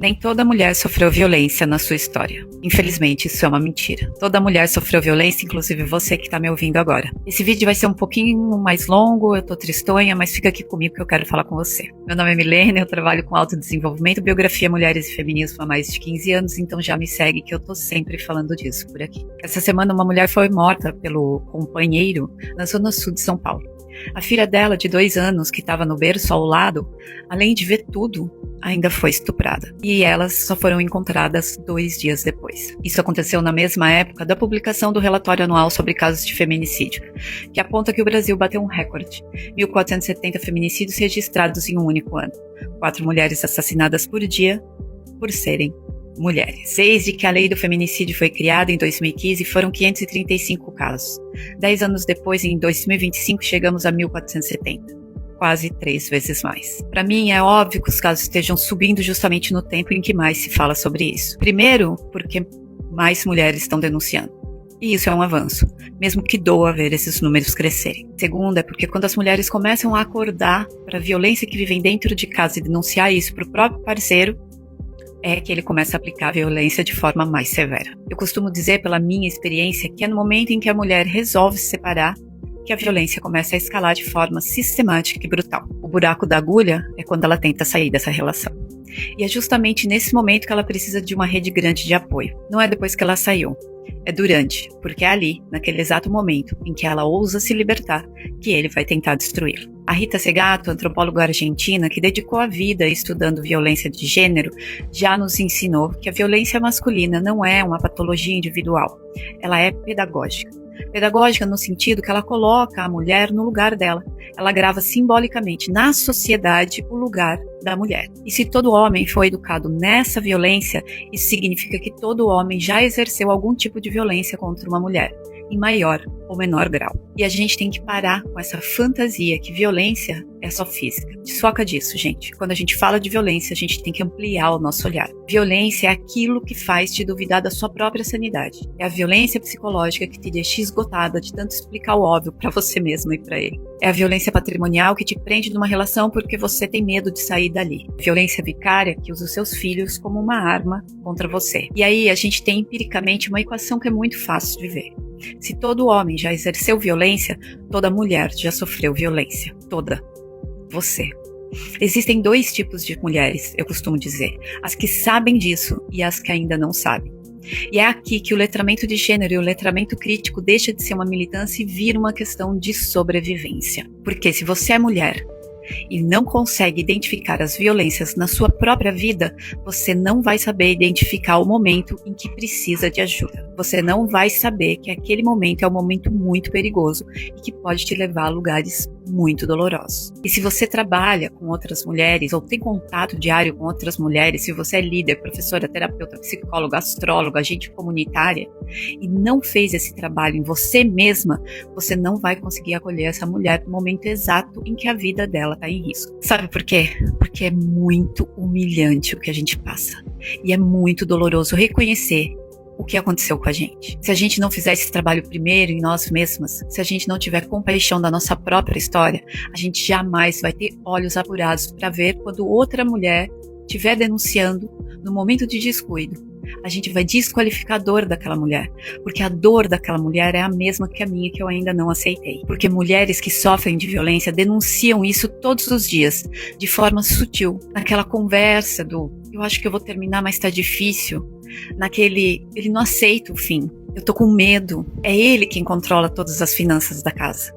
Nem toda mulher sofreu violência na sua história. Infelizmente, isso é uma mentira. Toda mulher sofreu violência, inclusive você que está me ouvindo agora. Esse vídeo vai ser um pouquinho mais longo, eu tô tristonha, mas fica aqui comigo que eu quero falar com você. Meu nome é Milene, eu trabalho com autodesenvolvimento, biografia, mulheres e feminismo há mais de 15 anos, então já me segue que eu tô sempre falando disso por aqui. Essa semana uma mulher foi morta pelo companheiro na zona sul de São Paulo. A filha dela, de 2 anos, que estava no berço ao lado, além de ver tudo, ainda foi estuprada. E elas só foram encontradas 2 dias depois. Isso aconteceu na mesma época da publicação do relatório anual sobre casos de feminicídio, que aponta que o Brasil bateu um recorde. 1.470 feminicídios registrados em um único ano. 4 mulheres assassinadas por dia por serem mulheres. Desde que a lei do feminicídio foi criada em 2015, foram 535 casos. 10 anos depois, em 2025, chegamos a 1.470. Quase 3 vezes mais. Para mim, é óbvio que os casos estejam subindo justamente no tempo em que mais se fala sobre isso. Primeiro, porque mais mulheres estão denunciando. E isso é um avanço, mesmo que doa ver esses números crescerem. Segundo, é porque quando as mulheres começam a acordar para a violência que vivem dentro de casa e denunciar isso para o próprio parceiro, é que ele começa a aplicar a violência de forma mais severa. Eu costumo dizer, pela minha experiência, que é no momento em que a mulher resolve se separar que a violência começa a escalar de forma sistemática e brutal. O buraco da agulha é quando ela tenta sair dessa relação. E é justamente nesse momento que ela precisa de uma rede grande de apoio. Não é depois que ela saiu, é durante, porque é ali, naquele exato momento em que ela ousa se libertar, que ele vai tentar destruí-la. A Rita Segato, antropóloga argentina, que dedicou a vida estudando violência de gênero, já nos ensinou que a violência masculina não é uma patologia individual, ela é pedagógica. Pedagógica no sentido que ela coloca a mulher no lugar dela. Ela grava simbolicamente na sociedade o lugar da mulher. E se todo homem foi educado nessa violência, isso significa que todo homem já exerceu algum tipo de violência contra uma mulher, em maior ou menor grau. E a gente tem que parar com essa fantasia que violência é só física. Desfoca disso, gente. Quando a gente fala de violência, a gente tem que ampliar o nosso olhar. Violência é aquilo que faz te duvidar da sua própria sanidade. É a violência psicológica que te deixa esgotada de tanto explicar o óbvio para você mesma e para ele. É a violência patrimonial que te prende numa relação porque você tem medo de sair dali. Violência vicária que usa os seus filhos como uma arma contra você. E aí a gente tem empiricamente uma equação que é muito fácil de ver. Se todo homem já exerceu violência, toda mulher já sofreu violência. Toda. Você. Existem 2 tipos de mulheres, eu costumo dizer. As que sabem disso e as que ainda não sabem. E é aqui que o letramento de gênero e o letramento crítico deixa de ser uma militância e vira uma questão de sobrevivência. Porque se você é mulher e não consegue identificar as violências na sua própria vida, você não vai saber identificar o momento em que precisa de ajuda. Você não vai saber que aquele momento é um momento muito perigoso e que pode te levar a lugares muito dolorosos. E se você trabalha com outras mulheres ou tem contato diário com outras mulheres, se você é líder, professora, terapeuta, psicóloga, astróloga, agente comunitária e não fez esse trabalho em você mesma, você não vai conseguir acolher essa mulher no momento exato em que a vida dela está em risco. Sabe por quê? Porque é muito humilhante o que a gente passa. E é muito doloroso reconhecer o que aconteceu com a gente. Se a gente não fizer esse trabalho primeiro em nós mesmas, se a gente não tiver compaixão da nossa própria história, a gente jamais vai ter olhos apurados para ver quando outra mulher estiver denunciando no momento de descuido. A gente vai desqualificar a dor daquela mulher, porque a dor daquela mulher é a mesma que a minha, que eu ainda não aceitei. Porque mulheres que sofrem de violência denunciam isso todos os dias, de forma sutil, naquela conversa do eu acho que eu vou terminar, mas tá difícil, naquele ele não aceita o fim, eu tô com medo, é ele quem controla todas as finanças da casa.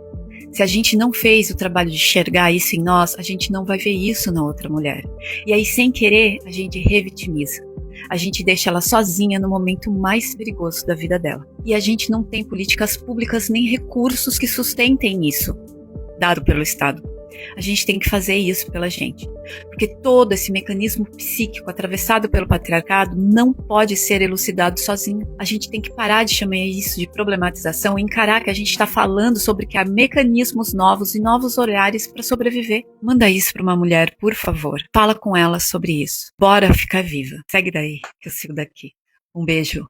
Se a gente não fez o trabalho de enxergar isso em nós, a gente não vai ver isso na outra mulher. E aí, sem querer, a gente revitimiza. A gente deixa ela sozinha no momento mais perigoso da vida dela. E a gente não tem políticas públicas nem recursos que sustentem isso, dado pelo Estado. A gente tem que fazer isso pela gente. Porque todo esse mecanismo psíquico atravessado pelo patriarcado não pode ser elucidado sozinho. A gente tem que parar de chamar isso de problematização e encarar que a gente está falando sobre criar mecanismos novos e novos olhares para sobreviver. Manda isso para uma mulher, por favor. Fala com ela sobre isso. Bora ficar viva. Segue daí, que eu sigo daqui. Um beijo.